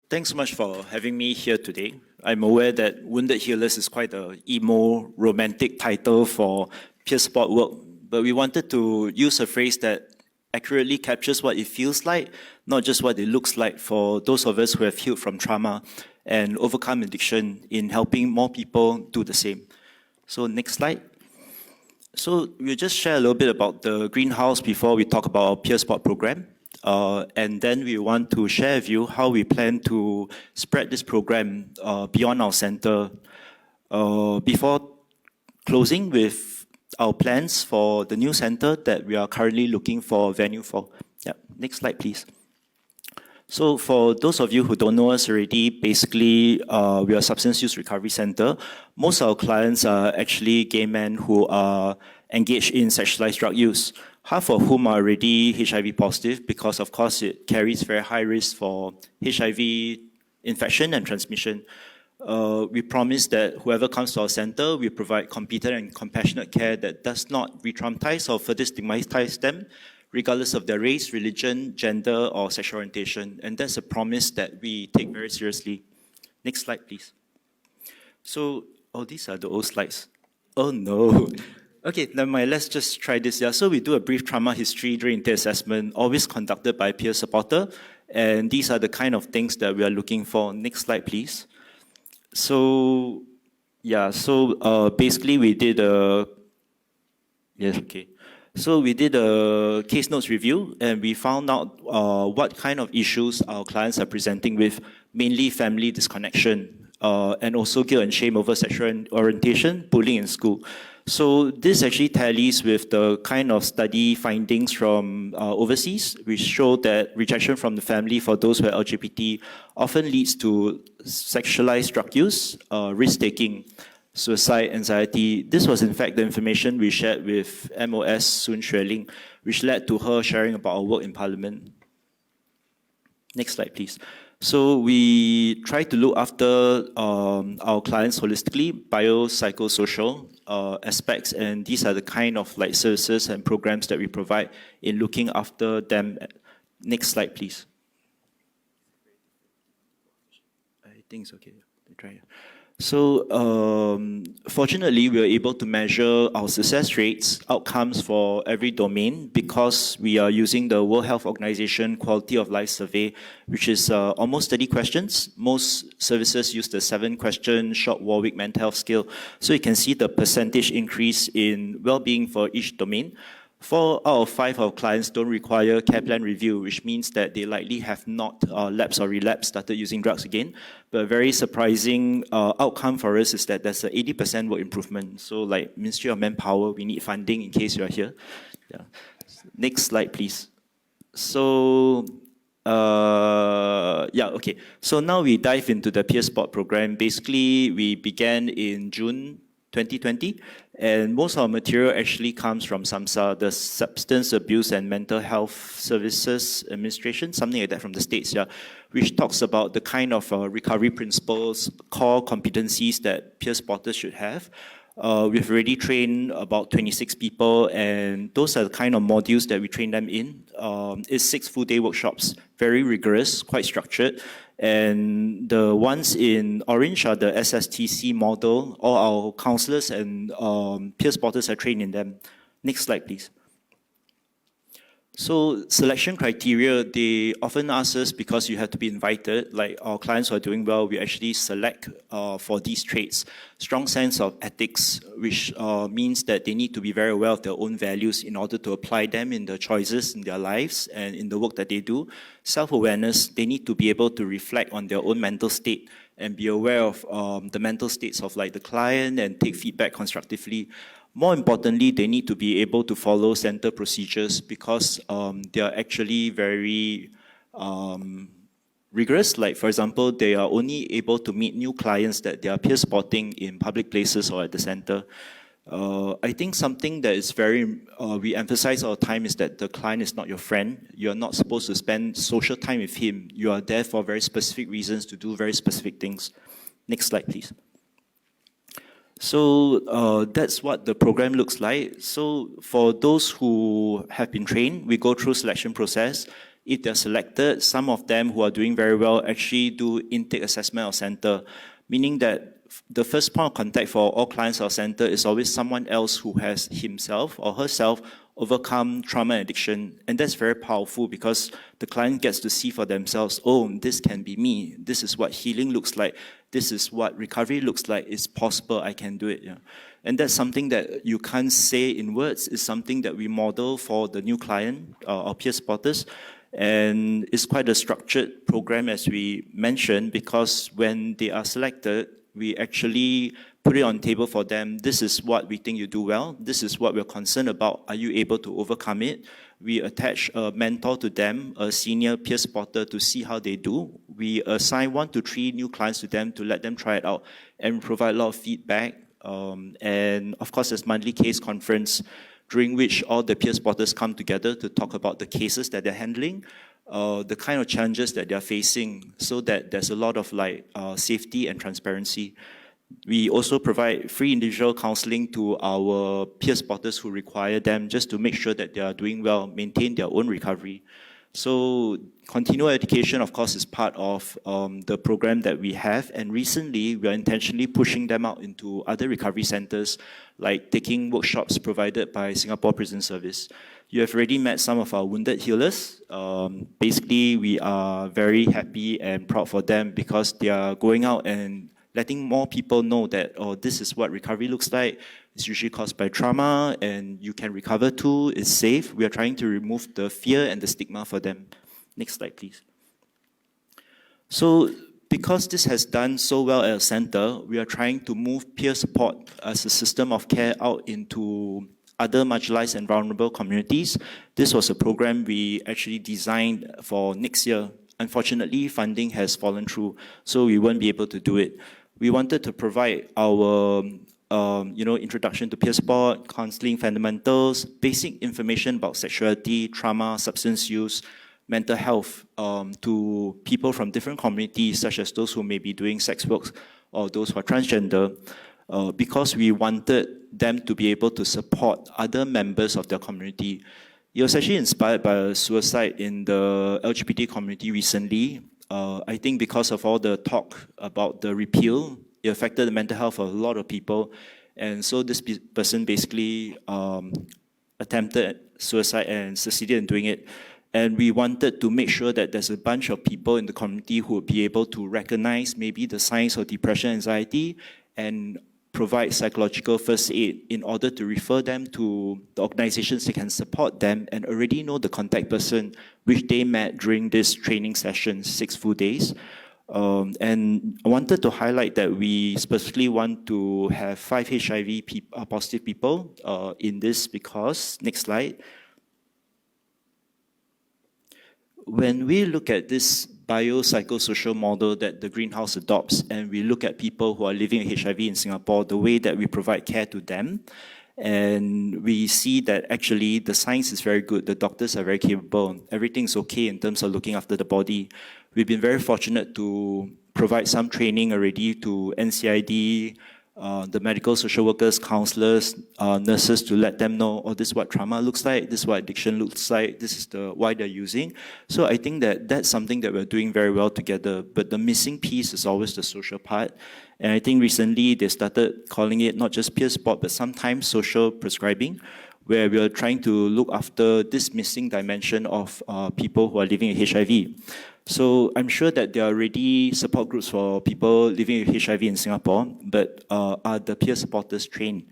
Thanks so much for having me here today. I'm aware that Wounded Healers is quite an emo, romantic title for peer support work, but we wanted to use a phrase that accurately captures what it feels like, not just what it looks like for those of us who have healed from trauma and overcome addiction in helping more people do the same. So next slide. So we'll just share a little bit about the greenhouse before we talk about our peer support program. And then we want to share with you how we plan to spread this program beyond our center before closing with our plans for the new center that we are currently looking for a venue for. Yeah, next slide, please. So for those of you who don't know us already, basically we are a substance use recovery center. Most of our clients are actually gay men who are engaged in sexualized drug use, half of whom are already HIV positive because of course it carries very high risk for HIV infection and transmission. We promise that whoever comes to our center, we provide competent and compassionate care that does not re-traumatize or further stigmatize them, regardless of their race, religion, gender, or sexual orientation. And that's a promise that we take very seriously. Next slide, please. So, oh, these are the old slides. Oh no. Okay, never mind, let's just try this. Yeah, so we do a brief trauma history during the assessment, always conducted by a peer supporter. And these are the kind of things that we are looking for. Next slide, please. So, yeah, so basically we did a, yes, okay. So we did a case notes review and we found out what kind of issues our clients are presenting with, mainly family disconnection and also guilt and shame over sexual orientation, bullying in school. So this actually tallies with the kind of study findings from overseas, which show that rejection from the family for those who are LGBT often leads to sexualized drug use, risk-taking, suicide, anxiety. This was in fact the information we shared with MOS Sun Xueling, which led to her sharing about our work in Parliament. Next slide, please. So we try to look after our clients holistically, biopsychosocial aspects, and these are the kind of like services and programs that we provide in looking after them. Next slide, please. I think it's okay. Try. So fortunately, we are able to measure our success rates, outcomes for every domain because we are using the World Health Organization Quality of Life Survey, which is almost 30 questions. Most services use the 7-question short Warwick mental health scale. So you can see the percentage increase in well-being for each domain. 4 out of 5 of our clients don't require care plan review, which means that they likely have not lapsed or relapsed, started using drugs again. But a very surprising outcome for us is that there's an 80% work improvement. So like Ministry of Manpower, we need funding in case you're here. Yeah. Next slide, please. So, yeah, okay. So now we dive into the peer support program. Basically, we began in June 2020, and most of our material actually comes from SAMHSA, the Substance Abuse and Mental Health Services Administration, something like that from the States, yeah, which talks about the kind of recovery principles, core competencies that peer supporters should have. We've already trained about 26 people, and those are the kind of modules that we train them in. It's 6 full-day workshops, very rigorous, quite structured. And the ones in orange are the SSTC model. All our counselors and peer supporters are trained in them. Next slide, please. So selection criteria, they often ask us because you have to be invited, like our clients who are doing well, we actually select for these traits. Strong sense of ethics, which means that they need to be very aware of their own values in order to apply them in the choices in their lives and in the work that they do. Self-awareness, they need to be able to reflect on their own mental state and be aware of the mental states of like the client and take feedback constructively. More importantly, they need to be able to follow center procedures because they are actually very rigorous. Like, for example, they are only able to meet new clients that they are peer supporting in public places or at the center. I think something that is very, we emphasize all the time is that the client is not your friend. You're not supposed to spend social time with him. You are there for very specific reasons to do very specific things. Next slide, please. So that's what the program looks like. So for those who have been trained, we go through selection process. If they're selected, some of them who are doing very well actually do intake assessment of center, meaning that the first point of contact for all clients of center is always someone else who has himself or herself overcome trauma and addiction. And that's very powerful because the client gets to see for themselves, oh, this can be me. This is what healing looks like. This is what recovery looks like. It's possible, I can do it. Yeah. And that's something that you can't say in words. It's something that we model for the new client, our peer supporters. And it's quite a structured program, as we mentioned, because when they are selected, we actually put it on the table for them. This is what we think you do well. This is what we're concerned about. Are you able to overcome it? We attach a mentor to them, a senior peer supporter, to see how they do. We assign 1 to 3 new clients to them to let them try it out and provide a lot of feedback. And of course, there's monthly case conference during which all the peer supporters come together to talk about the cases that they're handling, the kind of challenges that they're facing, so that there's a lot of safety and transparency. We also provide free individual counseling to our peer supporters who require them, just to make sure that they are doing well, maintain their own recovery. So continual education, of course, is part of the program that we have. And recently, we are intentionally pushing them out into other recovery centers, like taking workshops provided by Singapore Prison Service. You have already met some of our wounded healers. Basically, we are very happy and proud for them because they are going out and letting more people know that, oh, this is what recovery looks like. It's usually caused by trauma, and you can recover too. It's safe. We are trying to remove the fear and the stigma for them. Next slide, please. So, because this has done so well at a center, we are trying to move peer support as a system of care out into other marginalized and vulnerable communities. This was a program we actually designed for next year. Unfortunately, funding has fallen through, so we won't be able to do it. We wanted to provide our introduction to peer support, counseling fundamentals, basic information about sexuality, trauma, substance use, mental health to people from different communities, such as those who may be doing sex work or those who are transgender, because we wanted them to be able to support other members of their community. It was actually inspired by a suicide in the LGBT community recently. I think because of all the talk about the repeal, it affected the mental health of a lot of people. And so this person basically attempted suicide and succeeded in doing it. And we wanted to make sure that there's a bunch of people in the community who would be able to recognize maybe the signs of depression, anxiety, and provide psychological first aid in order to refer them to the organizations that can support them and already know the contact person which they met during this training session, 6 full days. And I wanted to highlight that we specifically want to have 5 HIV positive people in this because, next slide. When we look at this biopsychosocial model that the greenhouse adopts, and we look at people who are living with HIV in Singapore, the way that we provide care to them, and we see that actually the science is very good, the doctors are very capable, everything's okay in terms of looking after the body. We've been very fortunate to provide some training already to NCID, the medical social workers, counselors, nurses, to let them know, oh, this is what trauma looks like, this is what addiction looks like, this is why they're using. So I think that that's something that we're doing very well together, but the missing piece is always the social part. And I think recently they started calling it not just peer support, but sometimes social prescribing, where we are trying to look after this missing dimension of people who are living with HIV. So I'm sure that there are already support groups for people living with HIV in Singapore, but are the peer supporters trained?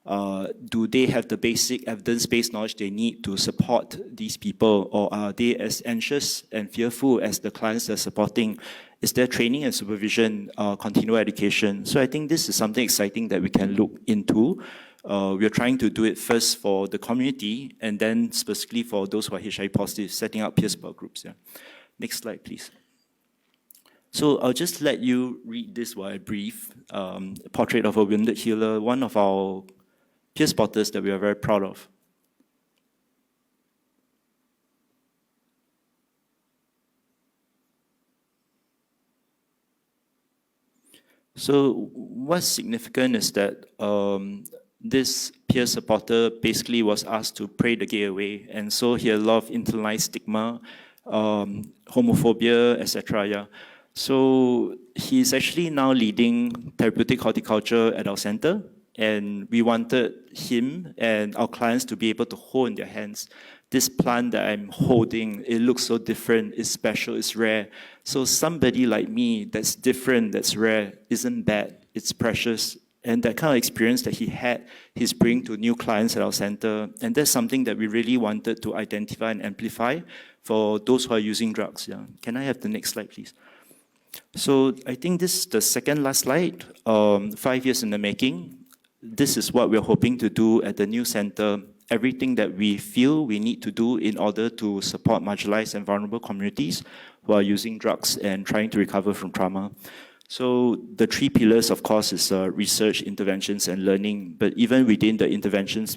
Do they have the basic evidence-based knowledge they need to support these people, or are they as anxious and fearful as the clients they're supporting? Is there training and supervision, continual education? So I think this is something exciting that we can look into. We're trying to do it first for the community, and then specifically for those who are HIV positive, setting up peer support groups. Yeah. Next slide, please. So I'll just let you read this while I brief. Portrait of a wounded healer, one of our peer supporters that we are very proud of. So what's significant is that this peer supporter basically was asked to pray the gay away, and so he had a lot of internalized stigma. homophobia, etc. Yeah. So he's actually now leading therapeutic horticulture at our center, and we wanted him and our clients to be able to hold in their hands this plant that I'm holding. It looks so different, it's special, it's rare. So somebody like me that's different, that's rare, isn't bad, it's precious. And that kind of experience that he had, he's bringing to new clients at our center. And that's something that we really wanted to identify and amplify for those who are using drugs. Yeah. Can I have the next slide, please? So I think this is the second last slide, 5 years in the making. This is what we're hoping to do at the new center. Everything that we feel we need to do in order to support marginalized and vulnerable communities who are using drugs and trying to recover from trauma. So the 3 pillars, of course, is research, interventions, and learning. But even within the interventions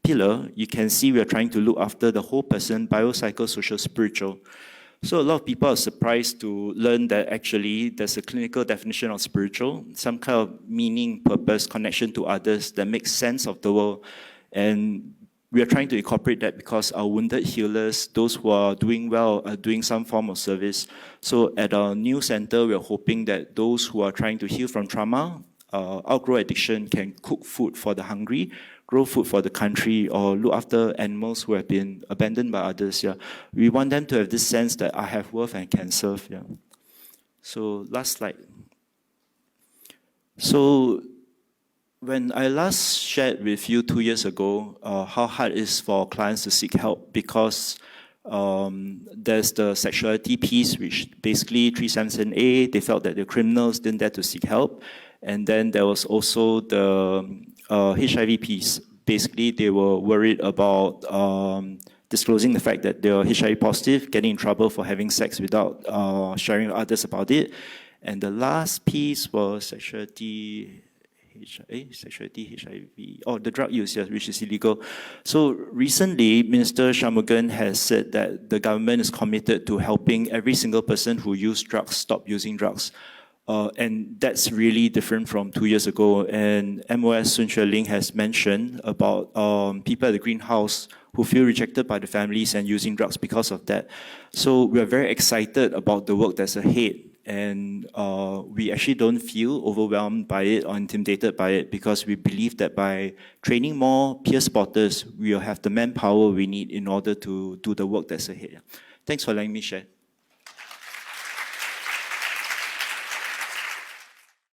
pillar, you can see we are trying to look after the whole person, biopsychosocial, spiritual. So a lot of people are surprised to learn that actually there's a clinical definition of spiritual, some kind of meaning, purpose, connection to others that makes sense of the world. And we are trying to incorporate that because our wounded healers, those who are doing well, are doing some form of service. So at our new center, we are hoping that those who are trying to heal from trauma, outgrow addiction, can cook food for the hungry, grow food for the country, or look after animals who have been abandoned by others. Yeah. We want them to have this sense that I have worth and can serve. Yeah. So last slide. So when I last shared with you 2 years ago how hard it is for clients to seek help, because there's the sexuality piece, which basically 377A, they felt that the criminals didn't dare to seek help. And then there was also the HIV piece. Basically, they were worried about disclosing the fact that they were HIV positive, getting in trouble for having sex without sharing with others about it. And the last piece was sexuality, HIV, the drug use, yes, which is illegal. So recently, Minister Shanmugam has said that the government is committed to helping every single person who uses drugs stop using drugs. And that's really different from 2 years ago. And MOS Sun Xueling has mentioned about people at the greenhouse who feel rejected by the families and using drugs because of that. So we're very excited about the work that's ahead. And we actually don't feel overwhelmed by it or intimidated by it, because we believe that by training more peer spotters, we'll have the manpower we need in order to do the work that's ahead. Thanks for letting me share.